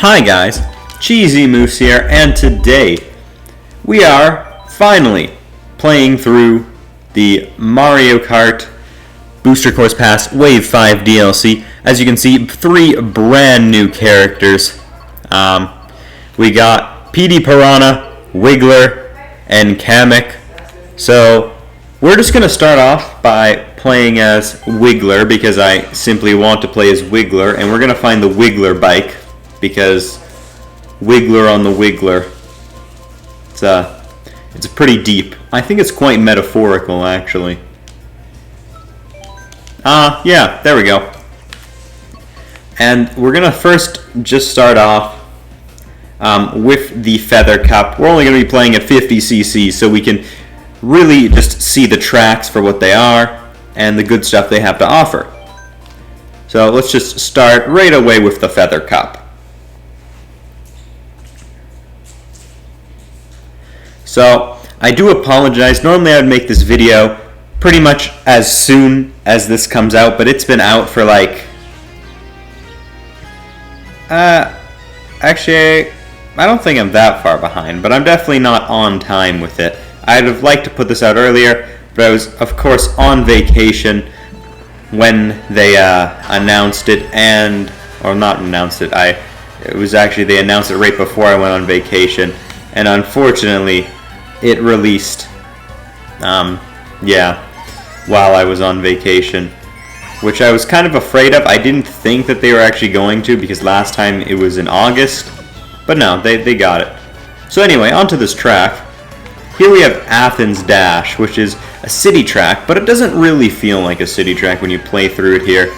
Hi guys, Cheesy Moose here, and today we are finally playing through the Mario Kart Booster Course Pass Wave 5 DLC. As you can see, 3 brand new characters. We got PD Piranha, Wiggler, and Kamek. So we're just going to start off by playing as Wiggler because I simply want to play as Wiggler, and we're going to find the Wiggler bike because Wiggler on the Wiggler. It's pretty deep. I think it's quite metaphorical, actually. Yeah, there we go. And we're gonna first just start off with the Feather Cup. We're only gonna be playing at 50cc, so we can really just see the tracks for what they are and the good stuff they have to offer. So let's just start right away with the Feather Cup. So, I do apologize. Normally I would make this video pretty much as soon as this comes out, but it's been out for like... actually, I don't think I'm that far behind, but I'm definitely not on time with it. I'd have liked to put this out earlier, but I was, of course, on vacation when they announced it, or not announced it, it was actually, they announced it right before I went on vacation, and unfortunately, it released, yeah, while I was on vacation, which I was kind of afraid of. I didn't think that they were actually going to, because last time it was in August, but no, they got it. So anyway, onto this track. Here we have Athens Dash, which is a city track, but it doesn't really feel like a city track when you play through it here,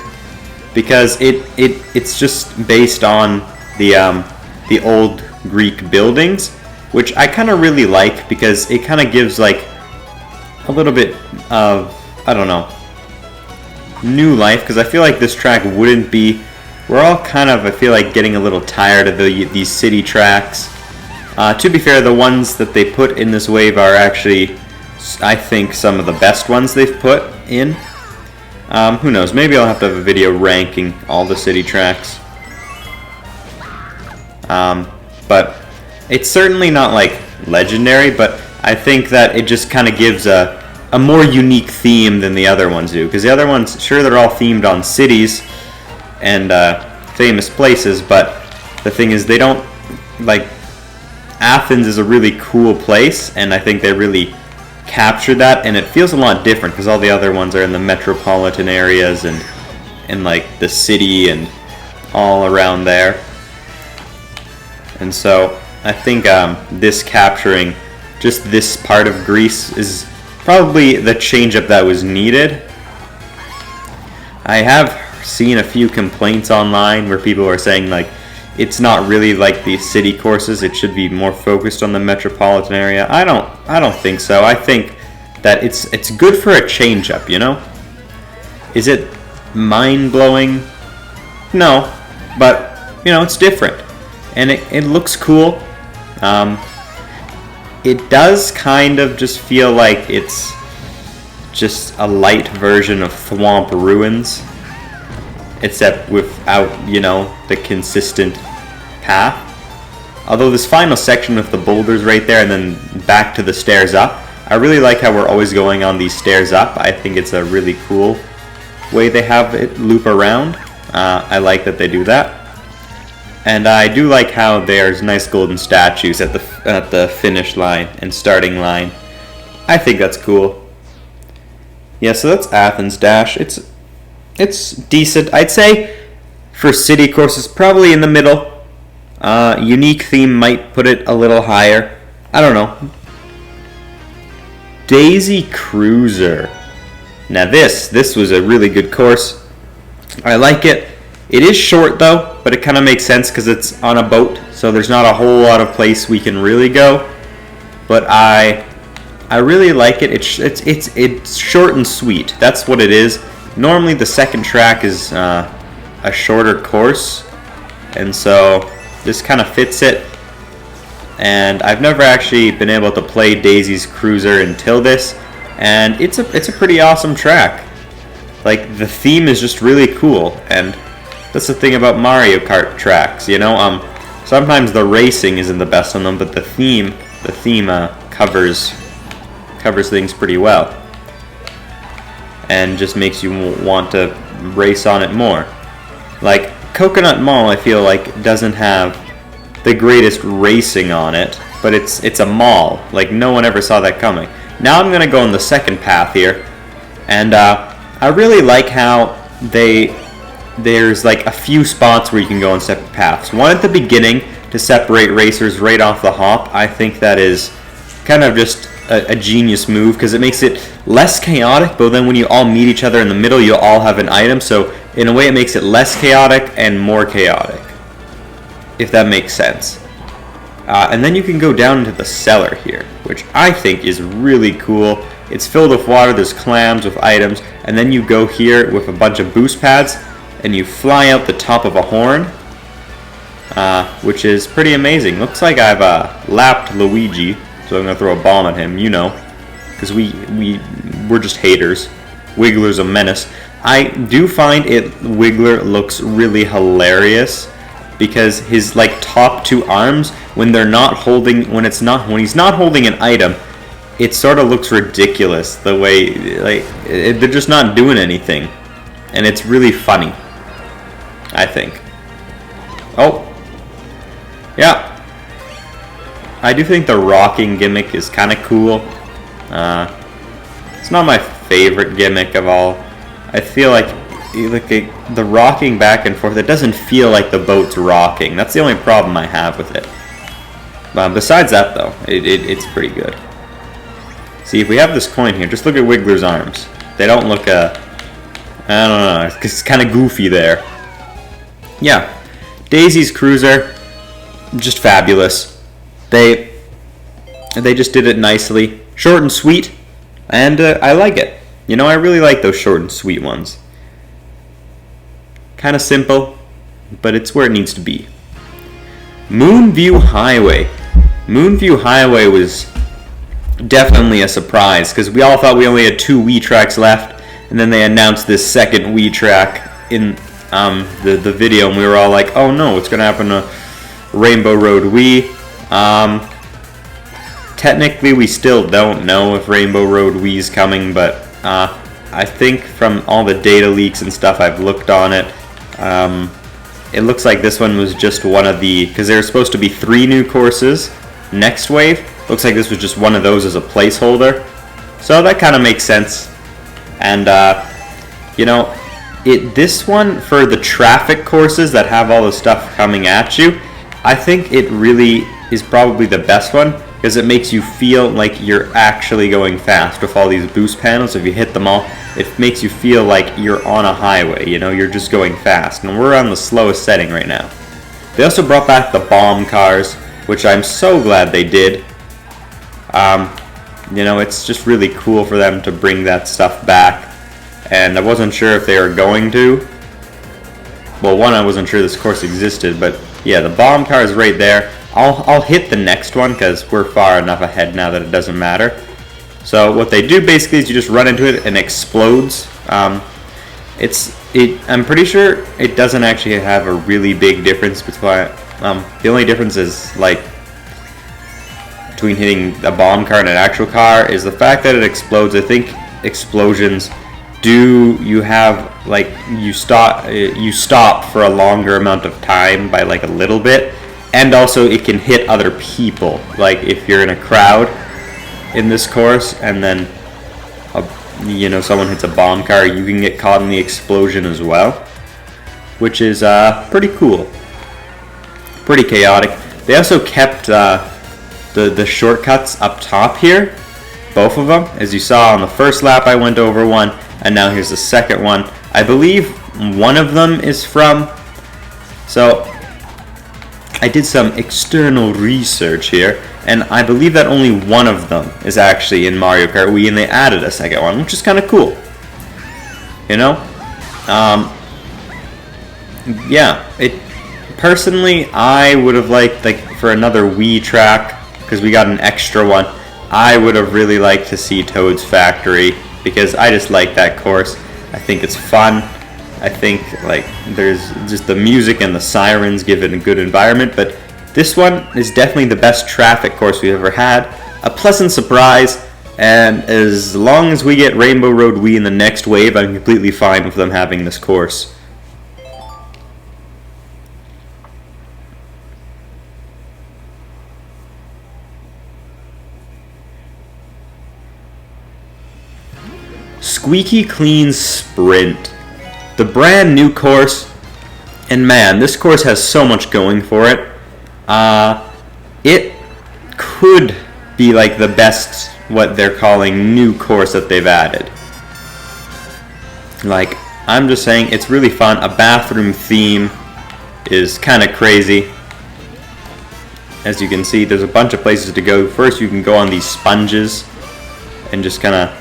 because it's just based on the old Greek buildings, which I kind of really like because it kind of gives like a little bit of, I don't know, new life, because I feel like this track wouldn't be, we're all kind of, I feel like, getting a little tired of these city tracks. To be fair, the ones that they put in this wave are actually, I think, some of the best ones they've put in. Who knows, maybe I'll have to have a video ranking all the city tracks. But it's certainly not like legendary, but I think that it just kind of gives a more unique theme than the other ones do. Because the other ones, sure, they're all themed on cities and famous places, but the thing is, they don't, like, Athens is a really cool place, and I think they really captured that, and it feels a lot different because all the other ones are in the metropolitan areas and like the city and all around there. And so I think this capturing just this part of Greece is probably the change-up that was needed. I have seen a few complaints online where people are saying like it's not really like the city courses, it should be more focused on the metropolitan area. I don't think so. I think that it's good for a change-up, you know? Is it mind-blowing? No, but you know, it's different. And it looks cool. It does kind of just feel like it's just a light version of Thwomp Ruins, except without, you know, the consistent path. Although this final section with the boulders right there and then back to the stairs up, I really like how we're always going on these stairs up. I think it's a really cool way they have it loop around. I like that they do that. And I do like how there's nice golden statues at the finish line and starting line. I think that's cool. Yeah, so that's Athens Dash. It's decent. I'd say for city courses, probably in the middle. Unique theme might put it a little higher. I don't know. Daisy Cruiser. Now this was a really good course. I like it. It is short though, but it kind of makes sense because it's on a boat, so there's not a whole lot of place we can really go. But I really like it. It's short and sweet. That's what it is. Normally the second track is a shorter course, and so this kind of fits it. And I've never actually been able to play Daisy's Cruiser until this, and it's a pretty awesome track. Like, the theme is just really cool, and that's the thing about Mario Kart tracks, you know? Sometimes the racing isn't the best on them, but the theme covers things pretty well, and just makes you want to race on it more. Like Coconut Mall, I feel like doesn't have the greatest racing on it, but it's a mall. Like no one ever saw that coming. Now I'm gonna go on the second path here, and I really like how there's like a few spots where you can go on separate paths. One at the beginning to separate racers right off the hop. I think that is kind of just a genius move, because it makes it less chaotic, but then when you all meet each other in the middle, you'll all have an item, so in a way it makes it less chaotic and more chaotic, if that makes sense. And then you can go down into the cellar here, which I think is really cool. It's filled with water, there's clams with items, and then you go here with a bunch of boost pads, and you fly out the top of a horn, which is pretty amazing. Looks like I've lapped Luigi, so I'm going to throw a bomb at him, you know, because we're just haters. Wiggler's a menace. I do find Wiggler looks really hilarious, because his like top two arms, when he's not holding an item, it sort of looks ridiculous the way they're just not doing anything, and it's really funny, I think. Oh, yeah. I do think the rocking gimmick is kind of cool. It's not my favorite gimmick of all. I feel like the rocking back and forth, it doesn't feel like the boat's rocking. That's the only problem I have with it. Besides that, though, it's pretty good. See, if we have this coin here, just look at Wiggler's arms. They don't look, I don't know, it's kind of goofy there. Yeah, Daisy's Cruiser, just fabulous. They just did it nicely. Short and sweet, and I like it. You know, I really like those short and sweet ones. Kind of simple, but it's where it needs to be. Moonview Highway. Moonview Highway was definitely a surprise, because we all thought we only had 2 Wii tracks left, and then they announced this second Wii track in the video, and we were all like, oh no, what's going to happen to Rainbow Road Wii? Technically, we still don't know if Rainbow Road Wii is coming, but I think from all the data leaks and stuff I've looked on it, it looks like this one was just one of the, because there were supposed to be 3 new courses next wave. Looks like this was just one of those as a placeholder, so that kind of makes sense. And you know, this one, for the traffic courses that have all the stuff coming at you, I think it really is probably the best one, because it makes you feel like you're actually going fast with all these boost panels. If you hit them all, it makes you feel like you're on a highway, you know, you're just going fast, and we're on the slowest setting right now. They also brought back the bomb cars, which I'm so glad they did. You know, it's just really cool for them to bring that stuff back, and I wasn't sure if they were going to. Well, one, I wasn't sure this course existed, but yeah, the bomb car is right there. I'll hit the next one because we're far enough ahead now that it doesn't matter. So what they do basically is you just run into it and it explodes. I'm pretty sure it doesn't actually have a really big difference between. The only difference is like between hitting a bomb car and an actual car is the fact that it explodes. I think explosions you have like you stop for a longer amount of time by like a little bit. And also it can hit other people, like if you're in a crowd in this course and then you know, someone hits a bomb car, you can get caught in the explosion as well, which is pretty cool, pretty chaotic. They also kept the shortcuts up top here, both of them. As you saw on the first lap, I went over one, and now here's the second one. I believe one of them is from, so I did some external research here, and I believe that only one of them is actually in Mario Kart Wii, and they added a second one, which is kind of cool. You know? Yeah, personally, I would have liked, like, for another Wii track, because we got an extra one, I would have really liked to see Toad's Factory, because I just like that course. I think it's fun. I think like there's just the music and the sirens give it a good environment, but This one is definitely the best traffic course we've ever had. A pleasant surprise, and as long as we get Rainbow Road Wii in the next wave, I'm completely fine with them having this course. Squeaky Clean Sprint. The brand new course, and man, this course has so much going for it. It could be like the best, what they're calling, new course that they've added. Like, I'm just saying, it's really fun. A bathroom theme is kind of crazy. As you can see, there's a bunch of places to go. First, you can go on these sponges and just kind of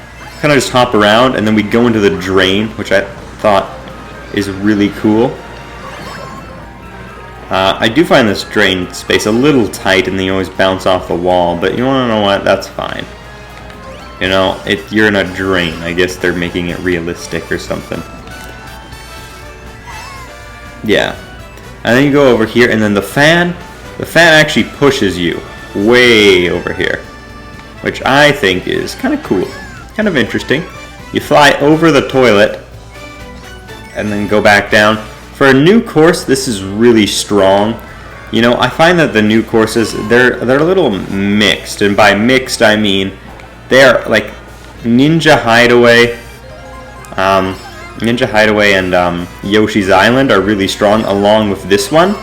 just hop around, and then we go into the drain, which I thought is really cool. I do find this drain space a little tight, and they always bounce off the wall, but you want to know what? That's fine. You know, you're in a drain. I guess they're making it realistic or something. Yeah. And then you go over here, and then the fan actually pushes you way over here, which I think is kind of cool, kind of interesting. You fly over the toilet and then go back down. For a new course, this is really strong. You know, I find that the new courses, they're a little mixed, and by mixed I mean they're like Ninja Hideaway and Yoshi's Island are really strong, along with this one.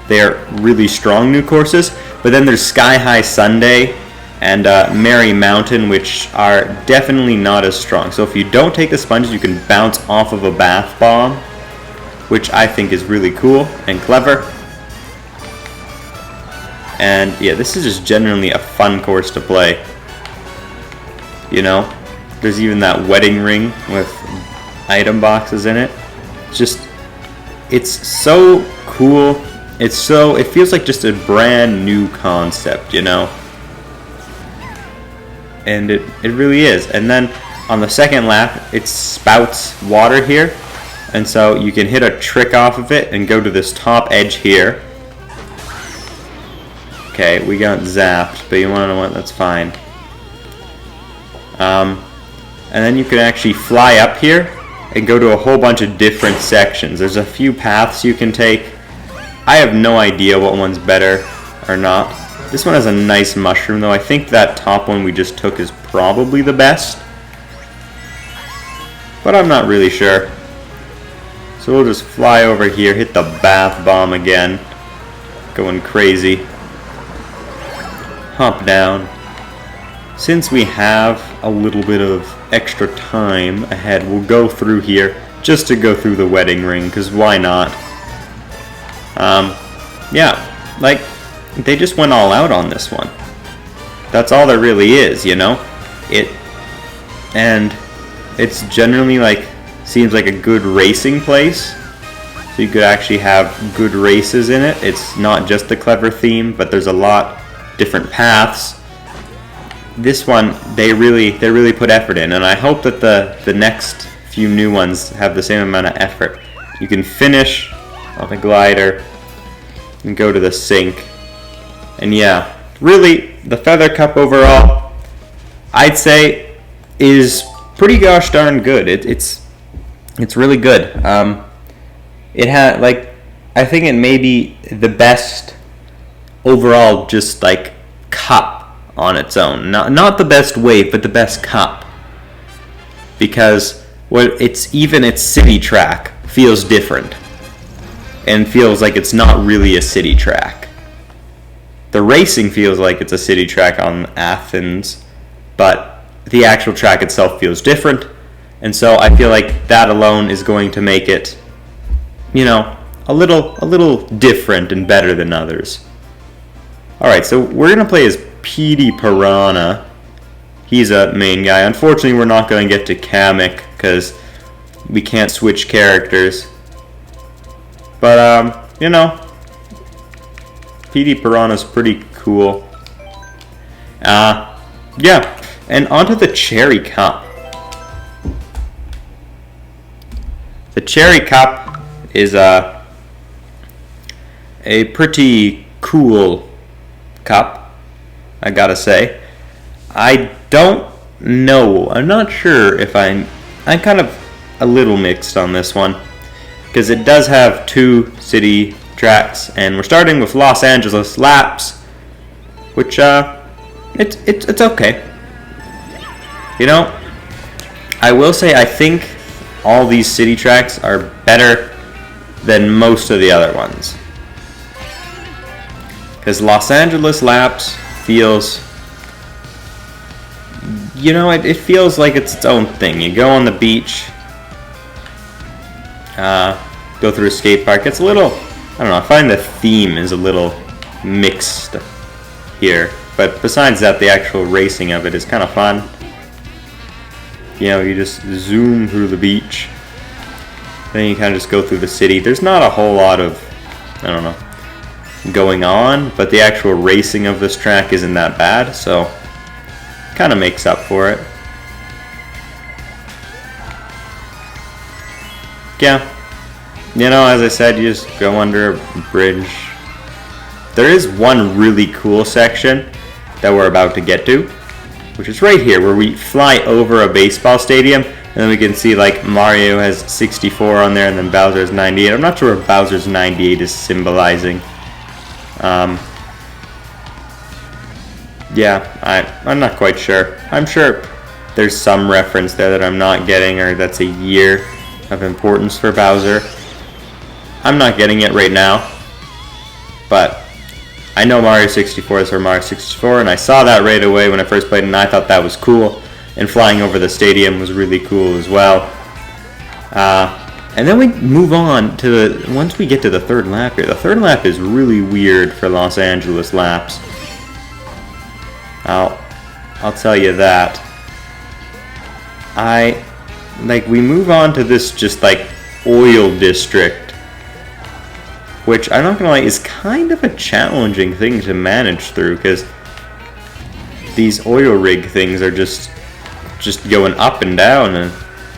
They're really strong new courses, but then there's Sky High Sundae and Merry Mountain, which are definitely not as strong. So if you don't take the sponges, you can bounce off of a bath bomb, which I think is really cool and clever. And yeah, this is just generally a fun course to play. You know, there's even that wedding ring with item boxes in it. It's so cool. It feels like just a brand new concept, you know? And it really is. And then on the second lap, it spouts water here. And so you can hit a trick off of it and go to this top edge here. Okay, we got zapped, but you want to know what? That's fine. And then you can actually fly up here and go to a whole bunch of different sections. There's a few paths you can take. I have no idea what one's better or not. This one has a nice mushroom, though. I think that top one we just took is probably the best, but I'm not really sure. So we'll just fly over here, hit the bath bomb again, going crazy. Hop down. Since we have a little bit of extra time ahead, we'll go through here just to go through the wedding ring, because why not? Yeah, like, they just went all out on this one. That's all there really is, you know? And it's generally like, seems like a good racing place. So you could actually have good races in it. It's not just the clever theme, but there's a lot different paths. This one, they really put effort in, and I hope that the next few new ones have the same amount of effort. You can finish on the glider and go to the sink. And yeah, really, the Feather Cup overall, I'd say, is pretty gosh darn good. It's really good. It had, like, I think it may be the best overall, just like cup on its own. Not the best wave, but the best cup. Because its city track feels different and feels like it's not really a city track. The racing feels like it's a city track on Athens, but the actual track itself feels different. And so I feel like that alone is going to make it, you know, a little different and better than others. Alright, so we're going to play as Petey Piranha. He's a main guy. Unfortunately, we're not going to get to Kamek because we can't switch characters. But, you know, Petey Piranha's pretty cool. Yeah, and onto the Cherry Cup. The Cherry Cup is a pretty cool cup, I gotta say. I don't know. I'm not sure if I'm kind of a little mixed on this one, because it does have 2 city tracks, and we're starting with Los Angeles laps, which it's okay. You know, I will say I think all these city tracks are better than most of the other ones, because Los Angeles laps feels, you know, it feels like it's its own thing. You go on the beach, go through a skate park. It's a little, I don't know, I find the theme is a little mixed here. But besides that, the actual racing of it is kind of fun. You know, you just zoom through the beach. Then you kind of just go through the city. There's not a whole lot of, I don't know, going on, but the actual racing of this track isn't that bad, so kind of makes up for it. Yeah, you know, as I said, you just go under a bridge. There is one really cool section that we're about to get to, which is right here, where we fly over a baseball stadium, and then we can see like Mario has 64 on there, and then Bowser has 98. I'm not sure what Bowser's 98 is symbolizing. Yeah, I'm not quite sure. I'm sure there's some reference there that I'm not getting, or that's a year of importance for Bowser. I'm not getting it right now, but I know Mario 64 is for Mario 64, and I saw that right away when I first played, and I thought that was cool. And flying over the stadium was really cool as well. And then we move on to once we get to the third lap here. The third lap is really weird for Los Angeles laps. I'll tell you that. We move on to this just like oil district, which I'm not gonna lie is kind of a challenging thing to manage through, because these oil rig things are just going up and down, and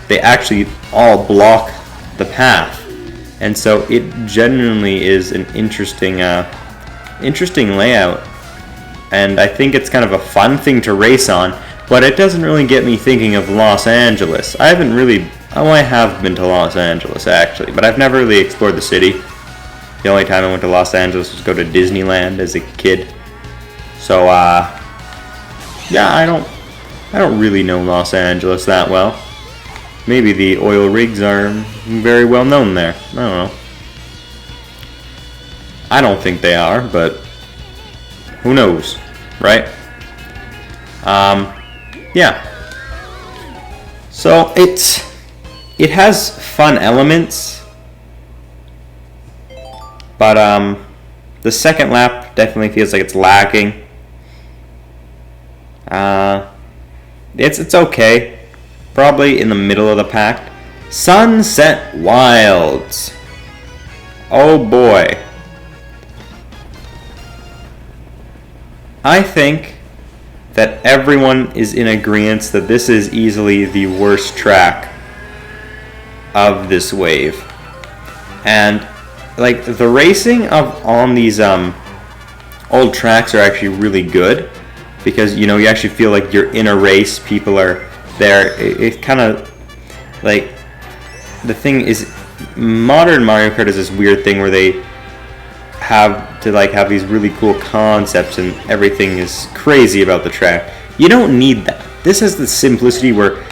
they actually all block the path, and so it genuinely is an interesting layout, and I think it's kind of a fun thing to race on, but it doesn't really get me thinking of Los Angeles. I have been to Los Angeles actually, but I've never really explored the city. The only time I went to Los Angeles was to go to Disneyland as a kid. So yeah, I don't really know Los Angeles that well. Maybe the oil rigs are very well known there. I don't know. I don't think they are, but who knows, right? Yeah. So it has fun elements, but the second lap definitely feels like it's lacking. It's okay. Probably in the middle of the pack. Sunset Wilds. Oh boy. I think that everyone is in agreement that this is easily the worst track of this wave. And like the racing on these old tracks are actually really good, because you know you actually feel like you're in a race. People are there. It kind of like, the thing is, modern Mario Kart is this weird thing where they have to like have these really cool concepts and everything is crazy about the track. You don't need that. This has the simplicity where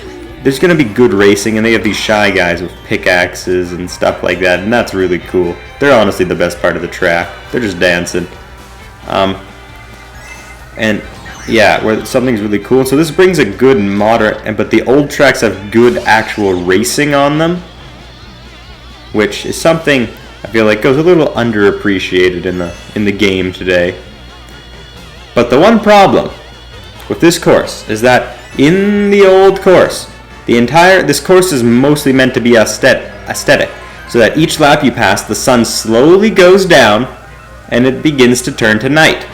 there's going to be good racing, and they have these shy guys with pickaxes and stuff like that, and that's really cool. They're honestly the best part of the track. They're just dancing. And yeah, where something's really cool. So this brings a good moderate, but the old tracks have good actual racing on them, which is something I feel like goes a little underappreciated in the game today. But the one problem with this course is that in the old course, this course is mostly meant to be aesthetic, so that each lap you pass, the sun slowly goes down and it begins to turn to night.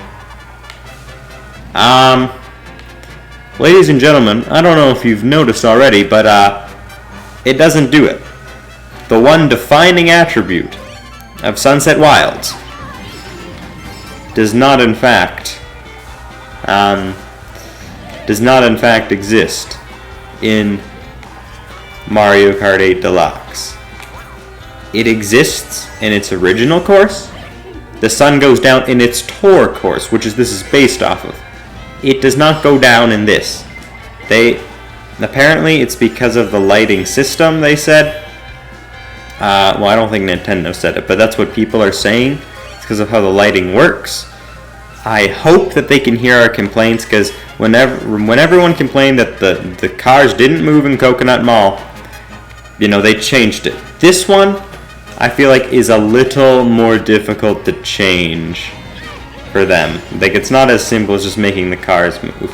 Ladies and gentlemen, I don't know if you've noticed already, but it doesn't do it. The one defining attribute of Sunset Wilds does not in fact exist in Mario Kart 8 Deluxe. It exists in its original course. The sun goes down in its tour course, which this is based off of. It does not go down in this. Apparently it's because of the lighting system, they said. Well, I don't think Nintendo said it, but that's what people are saying. It's because of how the lighting works. I hope that they can hear our complaints, because when everyone complained that the cars didn't move in Coconut Mall, they changed it. This one, I feel like, is a little more difficult to change for them. Like, it's not as simple as just making the cars move.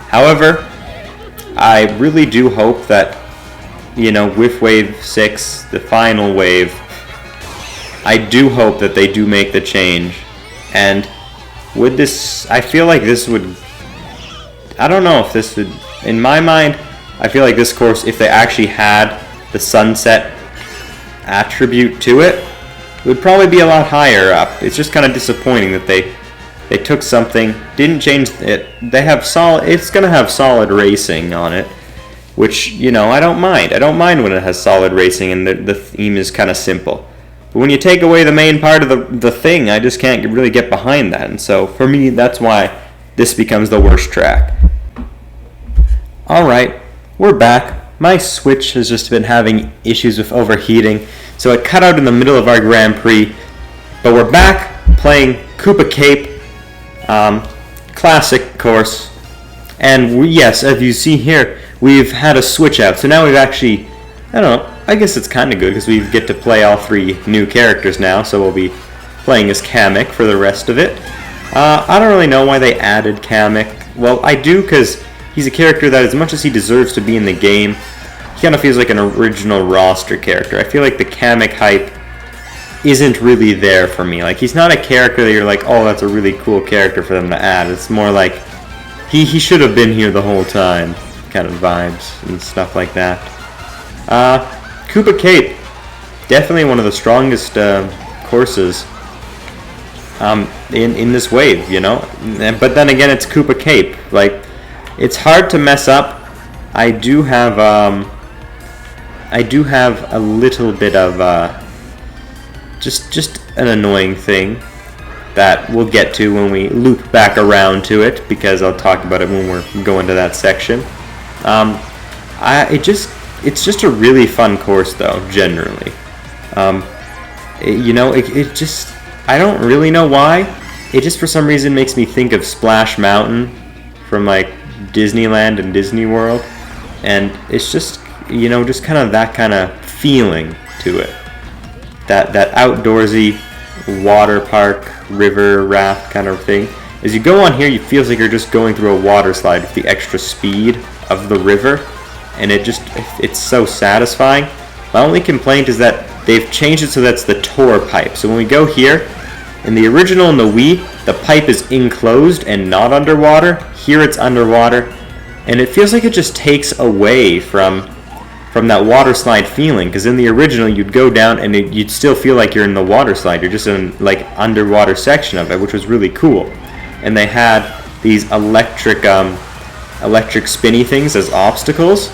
However, I really do hope that, with Wave 6, the final wave, I do hope that they do make the change. And with this, I feel like this would, I don't know if this would, in my mind, I feel like this course, if they actually had the sunset attribute to it, would probably be a lot higher up. It's just kind of disappointing that they took something, didn't change it. They have it's going to have solid racing on it, which, I don't mind. I don't mind when it has solid racing and the theme is kind of simple. But when you take away the main part of the thing, I just can't really get behind that. And so, for me, that's why this becomes the worst track. Alright, we're back. My Switch has just been having issues with overheating, so it cut out in the middle of our Grand Prix. But we're back playing Koopa Cape, classic course. And yes, as you see here, we've had a switch out. So now we've actually, I don't know, I guess it's kind of good because we get to play all 3 new characters now. So we'll be playing as Kamek for the rest of it. I don't really know why they added Kamek. Well, I do, because he's a character that, as much as he deserves to be in the game, he kind of feels like an original roster character. I feel like the Kamek hype isn't really there for me. Like, he's not a character that you're like, oh, that's a really cool character for them to add. It's more like, he should have been here the whole time kind of vibes and stuff like that. Koopa Cape, definitely one of the strongest courses in this wave, But then again, it's Koopa Cape. Like, it's hard to mess up. I do have a little bit of just an annoying thing that we'll get to when we loop back around to it, because I'll talk about it when we're going to that section. It's just a really fun course, though, generally. It just, I don't really know why. It just for some reason makes me think of Splash Mountain from like Disneyland and Disney World, and it's just, just kind of that kind of feeling to it. That outdoorsy water park, river raft kind of thing. As you go on here, it feels like you're just going through a water slide with the extra speed of the river, and it's so satisfying. My only complaint is that they've changed it so that's the tour pipe. So when we go here, in the original in the Wii, the pipe is enclosed and not underwater. Here it's underwater, and it feels like it just takes away from that water slide feeling, because in the original you'd go down and you'd still feel like you're in the water slide. You're just in like underwater section of it, which was really cool. And they had these electric spinny things as obstacles,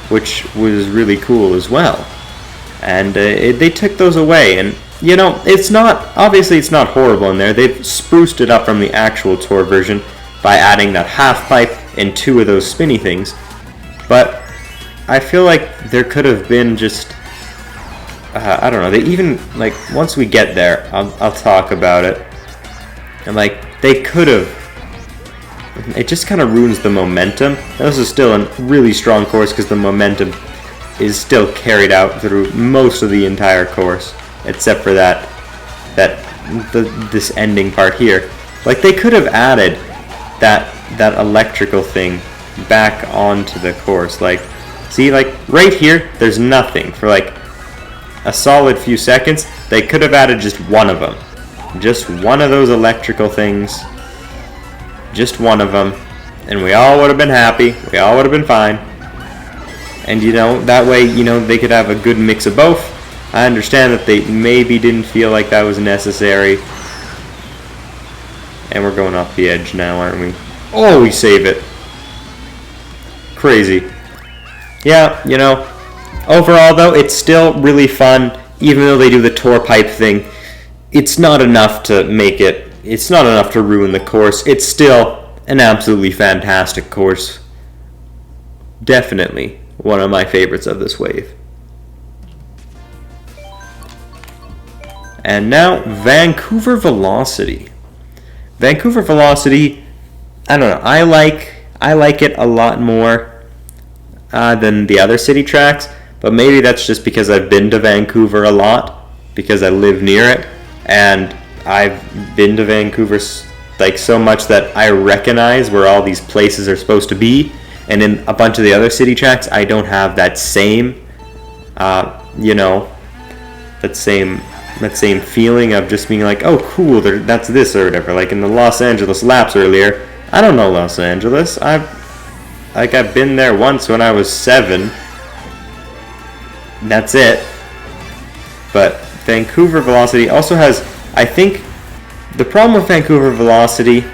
which was really cool as well. And they took those away, and it's not horrible in there. They've spruced it up from the actual tour version by adding that half pipe and 2 of those spinny things. But I feel like there could have been just, I don't know, they even, like, once we get there, I'll talk about it, and, like, they could have, it just kind of ruins the momentum. This is still a really strong course because the momentum is still carried out through most of the entire course, except for this ending part here. Like, they could have added that electrical thing back onto the course, like, see, like, right here, there's nothing. For, like, a solid few seconds, they could have added just one of them. Just one of those electrical things. Just one of them. And we all would have been happy. We all would have been fine. And, that way, they could have a good mix of both. I understand that they maybe didn't feel like that was necessary. And we're going off the edge now, aren't we? Oh, we save it. Crazy. Yeah, you know, overall though, it's still really fun, even though they do the tour pipe thing. It's not enough to make it, it's not enough to ruin the course. It's still an absolutely fantastic course. Definitely one of my favorites of this wave. And now, Vancouver Velocity. Vancouver Velocity, I don't know, I like it a lot more than the other city tracks, but maybe that's just because I've been to Vancouver a lot, because I live near it, and I've been to Vancouver like so much that I recognize where all these places are supposed to be, and in a bunch of the other city tracks, I don't have that same, you know, that same feeling of just being like, oh cool, that's this or whatever. Like in the Los Angeles laps earlier, I don't know Los Angeles. I've been there once when I was 7. That's it. But Vancouver Velocity also has, I think, the problem with Vancouver Velocity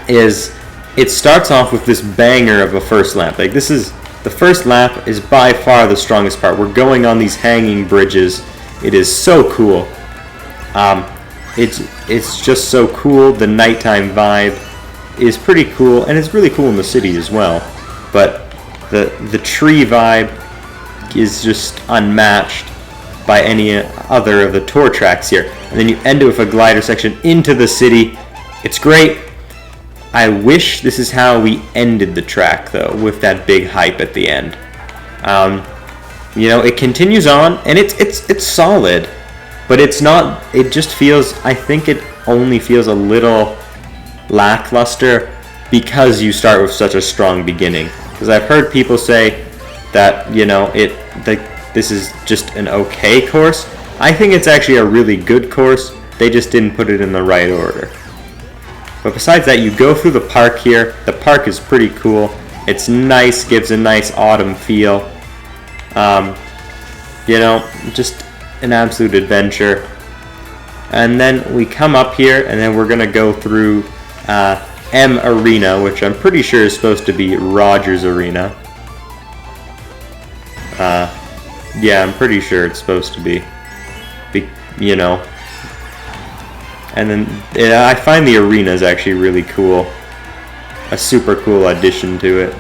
is it starts off with this banger of a first lap. Like this is, the first lap is by far the strongest part. We're going on these hanging bridges. It is so cool. It's just so cool. The nighttime vibe is pretty cool, and it's really cool in the city as well. But the tree vibe is just unmatched by any other of the tour tracks here. And then you end it with a glider section into the city. It's great. I wish this is how we ended the track though, with that big hype at the end. You know, it continues on, and it's solid, but it's not. It just feels. I think it only feels a little lackluster because you start with such a strong beginning. Because I've heard people say that, you know, this is just an okay course. I think it's actually a really good course. They just didn't put it in the right order. But besides that, you go through the park here. The park is pretty cool. It's nice, gives a nice autumn feel. You know, just an absolute adventure. And then we come up here, and then we're going to go through M Arena, which I'm pretty sure is supposed to be Rogers Arena. Yeah, I'm pretty sure it's supposed to be, you know. And then I find the arena is actually really cool. A super cool addition to it.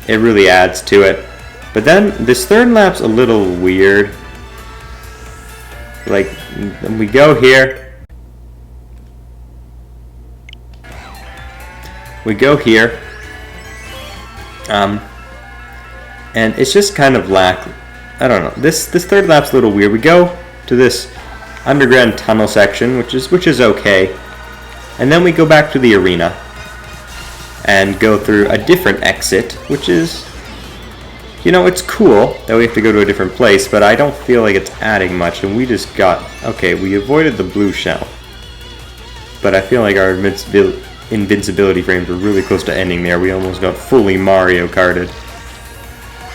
It really adds to it. But then this third lap's a little weird. Like, we go here. We go here. And it's just kind of I don't know. This third lap's a little weird. We go to this underground tunnel section, which is okay. And then we go back to the arena and go through a different exit, which is, you know, it's cool that we have to go to a different place, but I don't feel like it's adding much, and we just got, okay, we avoided the blue shell. But I feel like our invincibility frames were really close to ending there. We almost got fully Mario Karted.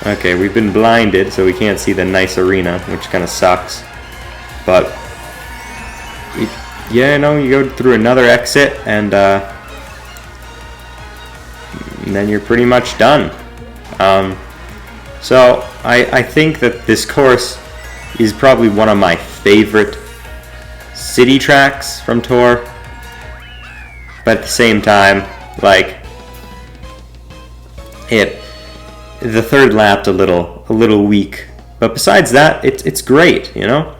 Okay, we've been blinded, so we can't see the nice arena, which kind of sucks. But, yeah, no, you go through another exit, and then you're pretty much done. So, I think that this course is probably one of my favorite city tracks from Tour. But at the same time, like, the third lap's a little weak. But besides that, it's great, you know?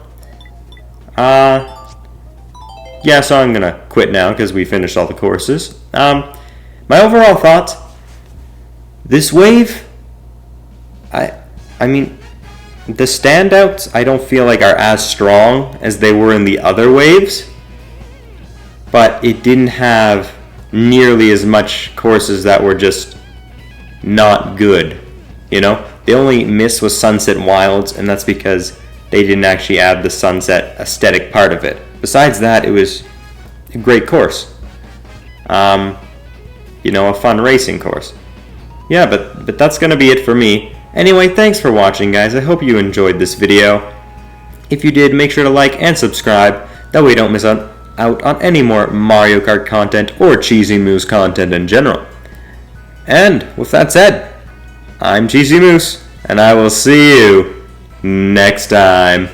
Yeah, so I'm gonna quit now because we finished all the courses. My overall thoughts, this wave, I mean, the standouts I don't feel like are as strong as they were in the other waves, but it didn't have nearly as much courses that were just not good, you know? The only miss was Sunset Wilds, and that's because they didn't actually add the sunset aesthetic part of it. Besides that, it was a great course. You know, a fun racing course. Yeah, but that's gonna be it for me. Anyway, thanks for watching, guys. I hope you enjoyed this video. If you did, make sure to like and subscribe. That way you don't miss out out on any more Mario Kart content or Cheesy Moose content in general. And with that said, I'm Cheesy Moose, and I will see you next time.